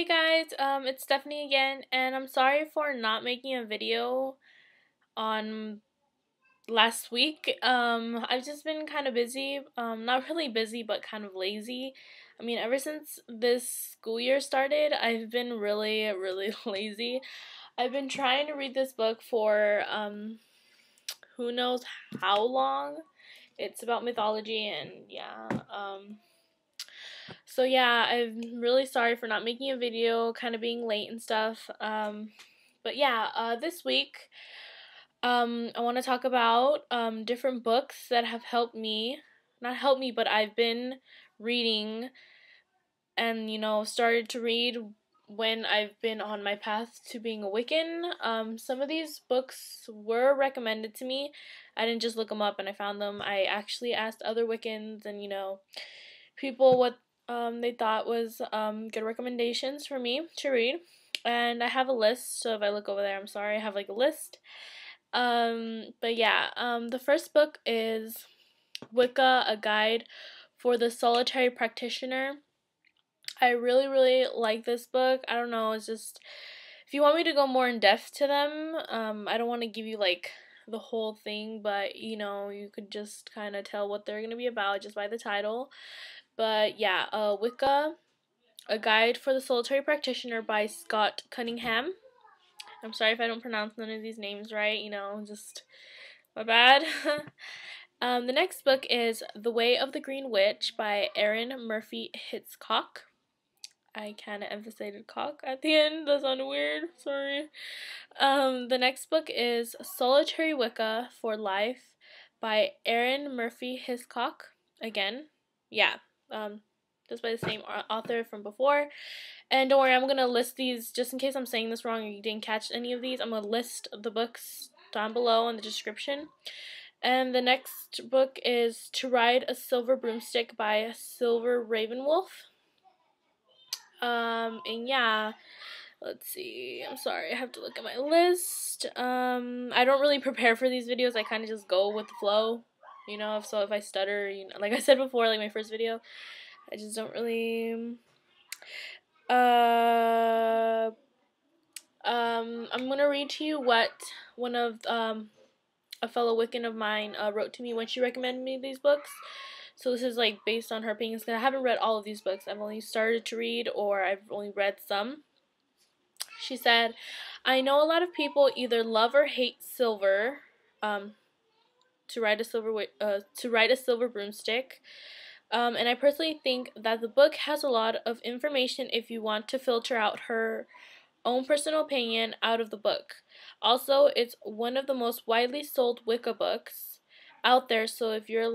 guys, it's Stephanie again, and I'm sorry for not making a video on last week. I've just been kind of busy, not really busy, but kind of lazy. I mean, ever since this school year started, I've been really lazy. I've been trying to read this book for, who knows how long. It's about mythology, and yeah, so yeah, I'm really sorry for not making a video, kind of being late and stuff. But yeah, this week, I want to talk about different books that have helped me, not helped me, but I've been reading and started to read when I've been on my path to being a Wiccan. Some of these books were recommended to me. I didn't just look them up and I found them. I actually asked other Wiccans and people what they thought was good recommendations for me to read. And I have a list, so if I look over there, I'm sorry, I have like a list. But yeah, the first book is Wicca, a Guide for the Solitary Practitioner. I really like this book. I don't know, it's just, if you want me to go more in depth to them, I don't want to give you like the whole thing, but you could just kind of tell what they're going to be about just by the title. But yeah, Wicca, a Guide for the Solitary Practitioner by Scott Cunningham. I'm sorry if I don't pronounce none of these names right, just my bad. The next book is The Way of the Green Witch by Arin Murphy-Hiscock. I kind of emphasized cock at the end. That sounded weird. Sorry. The next book is Solitary Wicca for Life by Arin Murphy-Hiscock. Again, yeah. Just by the same author from before. And don't worry, I'm going to list these, just in case I'm saying this wrong or you didn't catch any of these, I'm going to list the books down below in the description. And the next book is To Ride a Silver Broomstick by RavenWolf. And yeah, let's see, I'm sorry, I have to look at my list. I don't really prepare for these videos, I kind of just go with the flow, so if I stutter, like I said before, like my first video, I just don't really, I'm gonna read to you what one of, a fellow Wiccan of mine, wrote to me when she recommended me these books. So this is like based on her opinions, because I haven't read all of these books. I've only started to read, or I've only read some. She said, I know a lot of people either love or hate silver, to ride a silver broomstick. And I personally think that the book has a lot of information if you want to filter out her own personal opinion out of the book. Also, it's one of the most widely sold Wicca books out there, so if your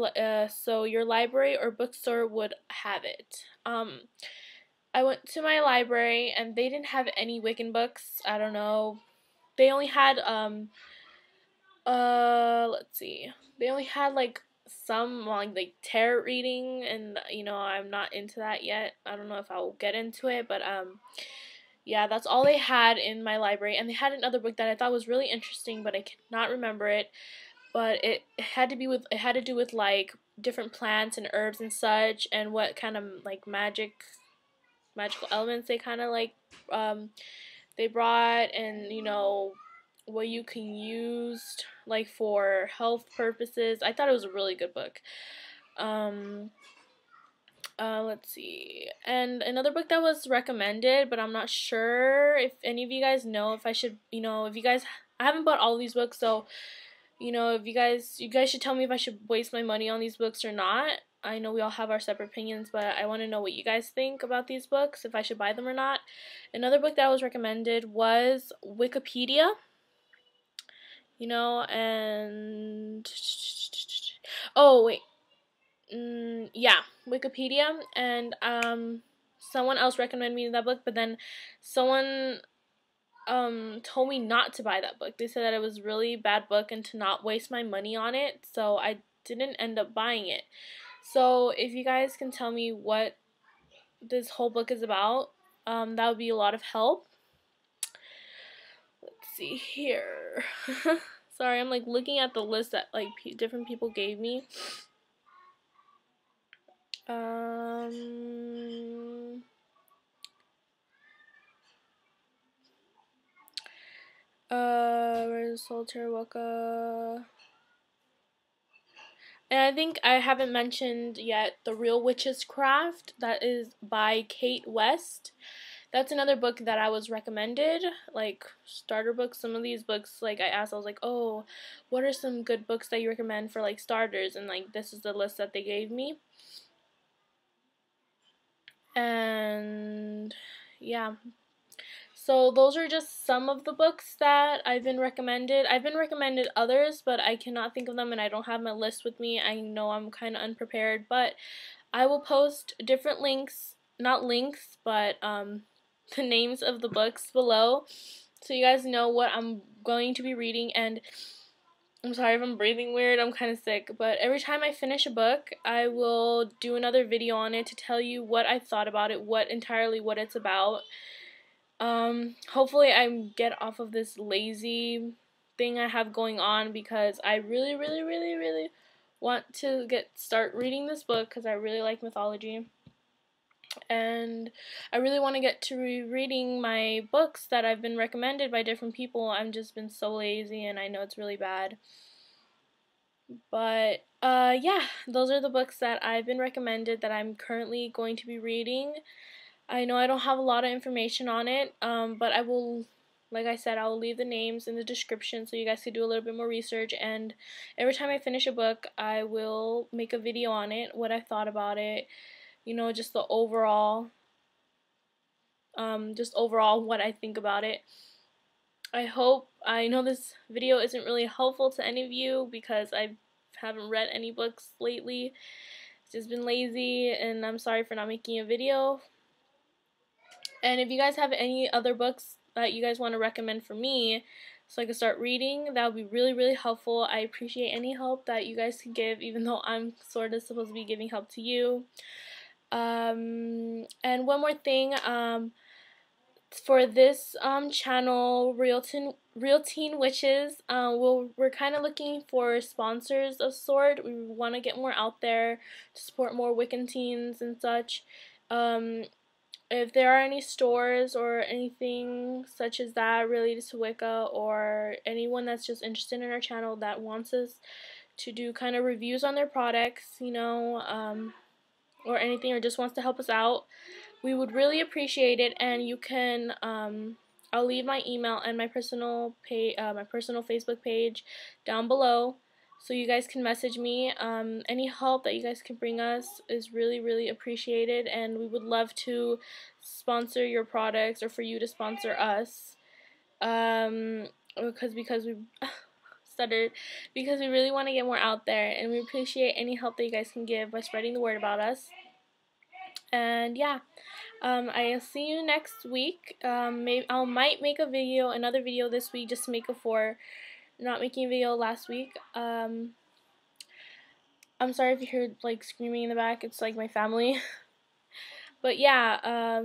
library or bookstore would have it. I went to my library and they didn't have any Wiccan books. I don't know. They only had let's see. They only had like some like tarot reading, and I'm not into that yet. I don't know if I'll get into it, but yeah, that's all they had in my library. And they had another book that I thought was really interesting, but I cannot remember it. But it had to do with like different plants and herbs and such, and what kind of like magical elements they kind of like they brought, and what you can use like for health purposes. I thought it was a really good book. Let's see. And another book that was recommended, but I'm not sure if any of you guys know if I should, if you guys, I haven't bought all of these books, so, if you guys should tell me if I should waste my money on these books or not. I know we all have our separate opinions, but I want to know what you guys think about these books, if I should buy them or not. Another book that was recommended was Wiccapedia. And, oh, wait. Yeah, Wiccapedia, and someone else recommended me that book, but then someone told me not to buy that book. They said that it was a really bad book and to not waste my money on it, so I didn't end up buying it. So if you guys can tell me what this whole book is about, that would be a lot of help. Let's see here. Sorry, I'm like looking at the list that like different people gave me. Where's Solitaire Wicca? And I think I haven't mentioned yet The Real Witch's Craft. That is by Kate West. That's another book that I was recommended, like starter books. Some of these books, like I asked, I was like, oh, what are some good books that you recommend for like starters? And like this is the list that they gave me. And yeah. So those are just some of the books that I've been recommended. I've been recommended others, but I cannot think of them and I don't have my list with me. I know I'm kind of unprepared, but I will post different links, not links, but the names of the books below so you guys know what I'm going to be reading. And I'm sorry if I'm breathing weird, I'm kind of sick, but every time I finish a book, I will do another video on it to tell you what I thought about it, what it's about. Hopefully I get off of this lazy thing I have going on because I really want to start reading this book because I really like mythology. And I really want to get to reading my books that I've been recommended by different people. I've just been so lazy and I know it's really bad. But yeah, those are the books that I've been recommended that I'm currently going to be reading. I know I don't have a lot of information on it, but I will, like I said, I will leave the names in the description so you guys can do a little bit more research. And every time I finish a book, I will make a video on it, what I thought about it, you know, just the overall, what I think about it. I know this video isn't really helpful to any of you because I haven't read any books lately. It's just been lazy, and I'm sorry for not making a video. And if you guys have any other books that you guys want to recommend for me so I can start reading, that would be really helpful. I appreciate any help that you guys can give, even though I'm sort of supposed to be giving help to you. And one more thing, for this channel, Real Teen Witches, we're kind of looking for sponsors of sort. We want to get more out there to support more Wiccan teens and such. If there are any stores or anything such as that related to Wicca, or anyone that's just interested in our channel that wants us to do kind of reviews on their products, you know, or anything, or just wants to help us out, we would really appreciate it. And you can, I'll leave my email and my personal Facebook page down below, so you guys can message me. Any help that you guys can bring us is really appreciated, and we would love to sponsor your products or for you to sponsor us. Because we stuttered, because we really want to get more out there, and we appreciate any help that you guys can give by spreading the word about us. And yeah, I'll see you next week. Maybe I might make another video this week, just to make up for not making a video last week. I'm sorry if you heard like screaming in the back. It's like my family. But yeah,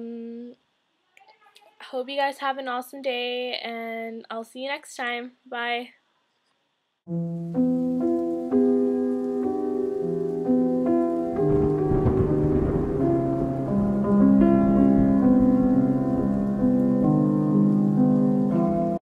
hope you guys have an awesome day, and I'll see you next time. Bye.